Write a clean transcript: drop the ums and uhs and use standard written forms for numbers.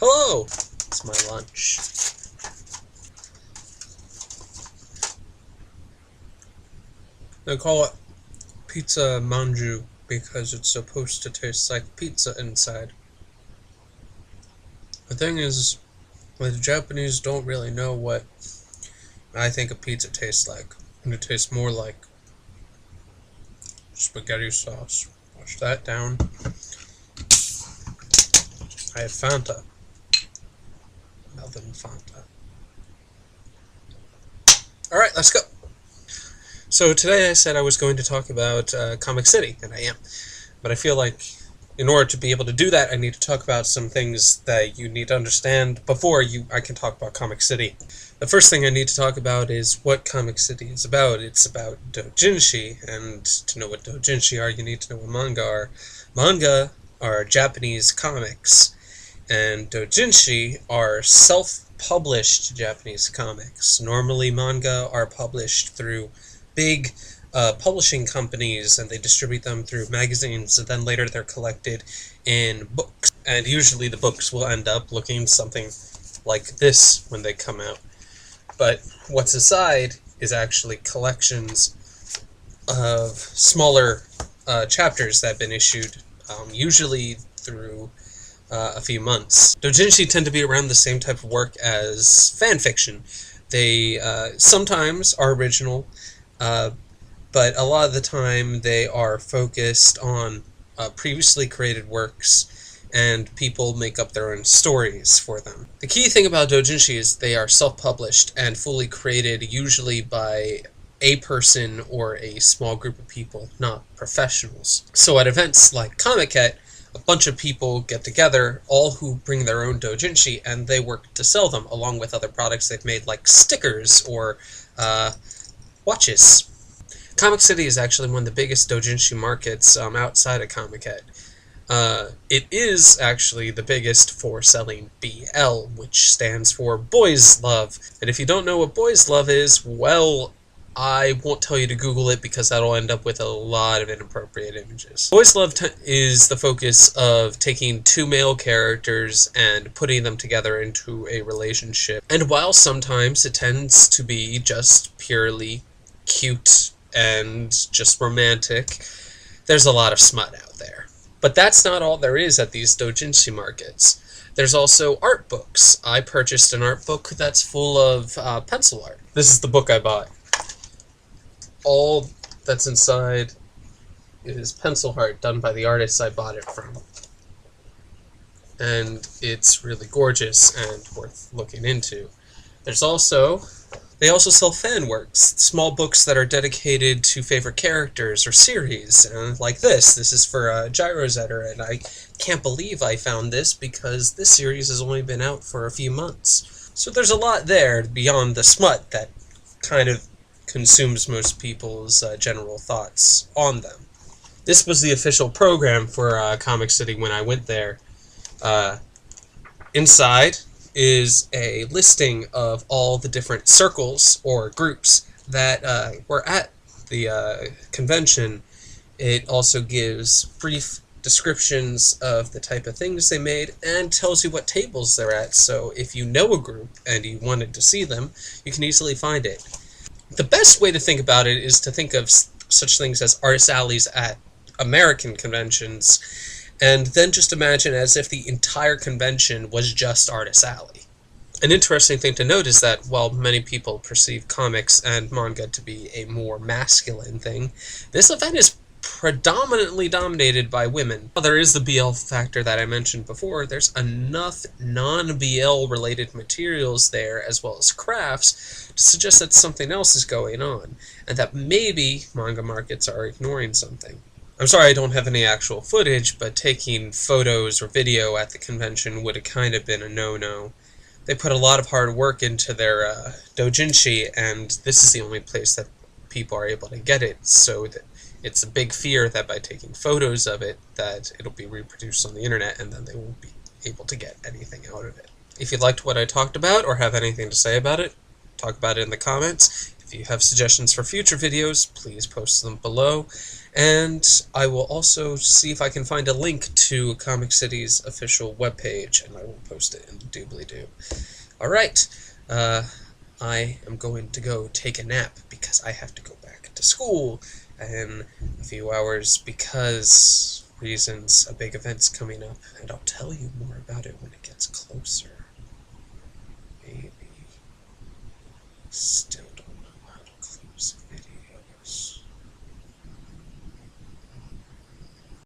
Hello! It's my lunch. They call it pizza manju because it's supposed to taste like pizza inside. The thing is, the Japanese don't really know what I think a pizza tastes like. And it tastes more like spaghetti sauce. Wash that down. I have Fanta. Nothing Fanta. Alright, let's go. So today I said I was going to talk about Comic City, and I am. But I feel like in order to be able to do that, I need to talk about some things that you need to understand before I can talk about Comic City. The first thing I need to talk about is what Comic City is about. It's about doujinshi, and to know what doujinshi are, you need to know what manga are. Manga are Japanese comics, and doujinshi are self-published Japanese comics. Normally, manga are published through big publishing companies, and they distribute them through magazines, and then later they're collected in books. And usually the books will end up looking something like this when they come out. But what's inside is actually collections of smaller chapters that have been issued, usually through a few months. Doujinshi tend to be around the same type of work as fan fiction. They sometimes are original, but a lot of the time they are focused on previously created works, and people make up their own stories for them. The key thing about doujinshi is they are self-published and fully created, usually by a person or a small group of people, not professionals. So at events like Comic-Con, a bunch of people get together, all who bring their own doujinshi, and they work to sell them, along with other products they've made, like stickers or watches. Comic City is actually one of the biggest doujinshi markets outside of Comic-Con. It is actually the biggest for selling BL, which stands for Boys Love. And if you don't know what Boys Love is, well, I won't tell you to Google it because that'll end up with a lot of inappropriate images. Boys Love is the focus of taking two male characters and putting them together into a relationship. And while sometimes it tends to be just purely cute and just romantic, there's a lot of smut out there. But that's not all there is at these doujinshi markets. There's also art books. I purchased an art book that's full of pencil art. This is the book I bought. All that's inside is pencil art done by the artists I bought it from. And it's really gorgeous and worth looking into. They also sell fan works, small books that are dedicated to favorite characters or series, and like this. This is for Gyro Zetter, and I can't believe I found this because this series has only been out for a few months. So there's a lot there beyond the smut that kind of consumes most people's general thoughts on them. This was the official program for Comic City when I went there. Inside is a listing of all the different circles or groups that were at the convention. It also gives brief descriptions of the type of things they made and tells you what tables they're at, so if you know a group and you wanted to see them, you can easily find it. The best way to think about it is to think of such things as artist alleys at American conventions, and then just imagine as if the entire convention was just Artist Alley. An interesting thing to note is that while many people perceive comics and manga to be a more masculine thing, this event is predominantly dominated by women. While there is the BL factor that I mentioned before, there's enough non-BL related materials there, as well as crafts, to suggest that something else is going on, and that maybe manga markets are ignoring something. I'm sorry I don't have any actual footage, but taking photos or video at the convention would have kind of been a no-no. They put a lot of hard work into their doujinshi, and this is the only place that people are able to get it, so that it's a big fear that by taking photos of it, that it'll be reproduced on the internet, and then they won't be able to get anything out of it. If you liked what I talked about, or have anything to say about it, talk about it in the comments. If If you have suggestions for future videos, please post them below. And I will also see if I can find a link to Comic City's official webpage, and I will post it in the doobly-doo. Alright, I am going to go take a nap because I have to go back to school in a few hours because reasons, a big event's coming up, and I'll tell you more about it when it gets closer. Maybe. Still.